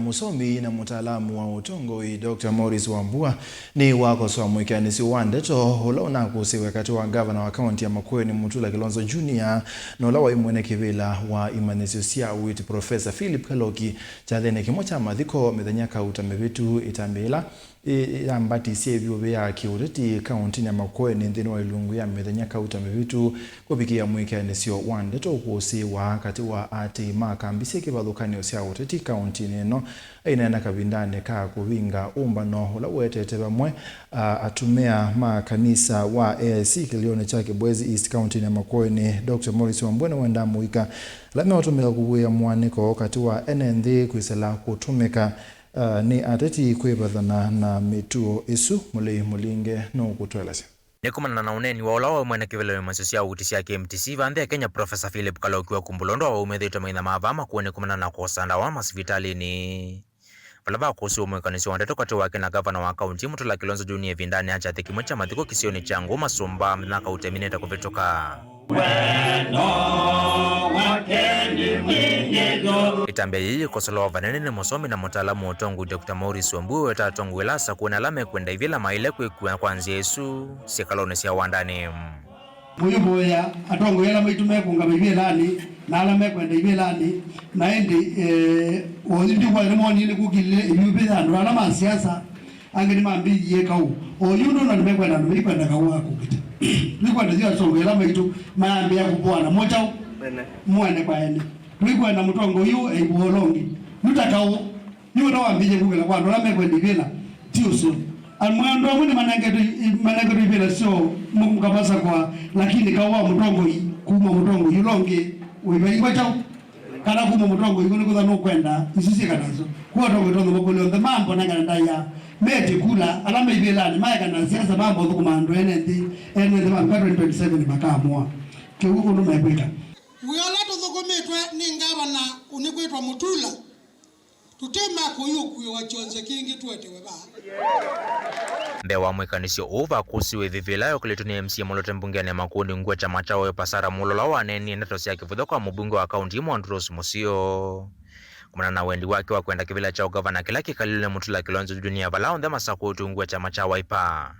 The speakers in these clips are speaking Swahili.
Musomi na mtaalamu wa utongoi Dr. Morris Wambua ni wakosoa mwikanisi wa ndeto ulona kusiwe kati wa gavana wa kaunti ya Makueni Mutula Kilonzo Jr. na ulawa imwene kivila wa imanisio sia witi Professor Philip Kaloki chathene kimocha madhiko medhanyaka utamevitu itambila ambati sievyo vya kiureti kaunti ya Makueni ndini wa ilungu ya medhanyaka utamevitu kupikia mwikanisi wa ndeto kusiwa kati wa ati makambisi kivadhukani usia ureti kaunti neno aina kabindane ka kuvinga umbano ula wetete bamwe atumea makanisa wa AIC kilione chake Bwezi East County na Makueni Dr. Morris Wambua wenda muika lame watumika kubuya mwaniko kati wa NND kuisela kutumika ni ateti kwebadhana na mituo isu mulinge no kutwelasa Nekumana na uneni wa ulawa mwene kivile masusia utisia KMTC vande Kenya Professor Philip Kaloki wa kumbulondo wa umedhita maina maavama kuwene kumana na kusanda wa masivitali ni Falaba kusi umwekanisi wa ndeto kati wake na gavana wa kaunti Mutula Kilonzo Jr. Vindani acha thikimwecha mathiko kisioni changu masumba mnaka utemineta kuvitoka Itambe yeye kosolowa vanene ni musomi na mtaalamu utongu Dr. Morris Wambua weta tongu ilasa kuona lame kwenda ivila maile kwanzi Yesu sikalone siya wandani Muyuboya atongo yela maitume kunga bibilani na alame kwenda ibilani na ende ozindi kwa rimoni ni kugile ibibida ndo alama siasa angeni mambi yekau oyundo na nimekwenda nimekwenda kawa kukita nikwenda zia tongo yela maitu maambi ya kubwana mocha muone kwa ene nikwenda mutongo yu eibolongi mutakao yu ndo ambije kugila kwa ndo alame kwenda ibila tiuso almwando mwini manengeto ibila sio mukabasa kwa lakini kawa mutongo kuma mutongo yulonge wewe chao kana kuma mutongo yiko kuza no kwenda isisi kanazo kwa tongo tongo mokolo the mambo nanga ndaya mete kula alama ibelani maika na siasa mambo kumando NND mambo 2027 makamwa ke huko ndo maikweka uyala to zokometwe ningabana unikwetwa Mutula tutema kuyuku wachonze kingi tuete weba Mbewa mwekanisio uva kusiwe vivilayo kulituni MC molote mbungeni ya Makueni ngwe chama chao pasara mulola waneni netosi ya kivudo kwa mbunge wa kaunti Andrews Musio kumana na wendi wake wa kwenda kivila chao gavana Kilaki Kalile Mutula Kilonzo Jr. Balao ndema sakutu ngwe chama chao Wiper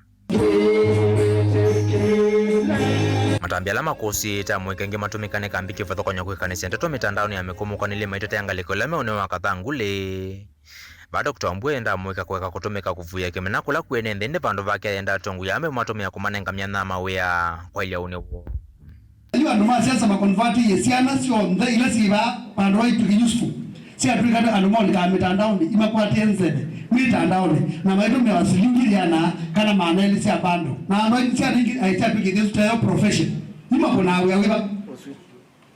Matambia lama kusi itamwekenge matumikane kambiki vatho kwa nyakwe kanisi nteto mitandaoni ya mekumu kwa nile maitete yangaliko lame unewa kathangule Bado kutambua enda mweka kweka kutumika kuvuya kimena kula kuene ndende pando vake enda tongu yame matumia kumanenga mnyana mawea kwa ile unewo Aliwa ndoma siasa makonvati yesiana sio nda ila siba pando wa itu useful si atrika anumoni ka mitandaoni imakuwa tenzebe mitandaoni na maitumia wasilingiliana kana maana ile si abando na ando si atingi aitapiki this style profession imakuna wewe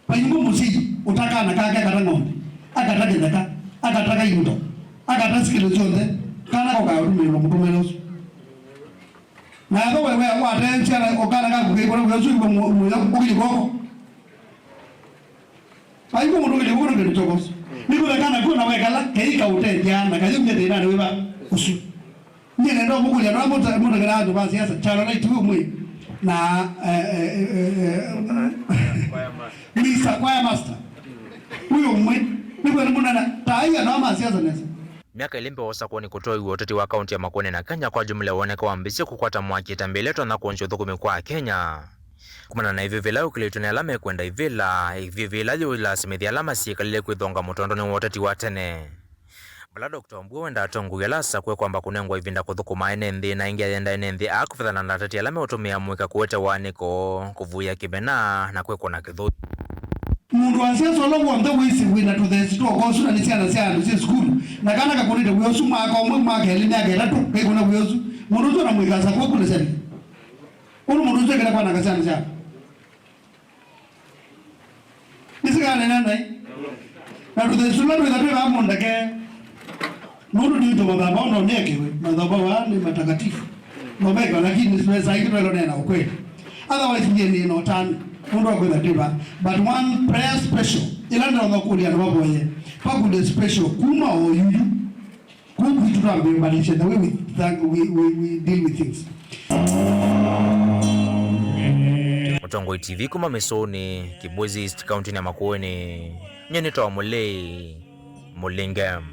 panyingo musiji utaka na kaka kata ngombe akataka zaka akataka yundo akatasikile zonde kana ko ka rumelo mutumelos na hapo wewe wa atensia okana ka kugibona kuyasu ko mu yakubuli ko panyingo mutumelos ko ngene chokos niko kana kuna wekala keika uteja na kazi mjete nani weba usu nyene ndo mukuja ndo mutu ngana ndo basi sasa chalo na itu mwe na Misa kwa master huyo mwe niko mbona taia na mama siasa nesa Miaka ilimbe wasa kuoni kutoi uoteti wa kaunti ya Makueni na Kenya kwa jumla uoneka wambisi kukwata mwaki tambeleto na kuonjo dhukume kwa Kenya kumana na hivyo vila ukilituni alame kwenda hivyo vila yula simithi alama siyekalile kuidhonga mutondo ni uoteti wa tene Bala Dr. Wambua wenda atongu yalasa kwe kwamba kunengwa hivinda kuthukuma NND na ingia yenda NND akufithana na tati alame utumia mweka kuweta waniko kuvuya kibena na kwe kuna kithu Mundu asiaso logo ndo wisi wina to the store ko suna ni siana siana si school na kana ka kunite kuyosu maka omwe maka elini yake latu kai kuna kuyosu mundu zo na mwikaza kwa kule sasa uno mundu zo kana kwa na kasana siana nisika nena nai na to the store ndo ndio hapo ndake mundu ndio baba ndo nekewe madhabahu ni matakatifu mbega lakini siweza hiyo ndio nena ukweli otherwise ngeni no tani mundu akwenda diva but one prayer special ilanda ngakulia ndo boye pakude special kuma oyuyu kuku tutambe mbalisha the way we deal with things Mutongoi TV kuma mesoni Kibwezi East County na Makueni nyeni to mulei mulingam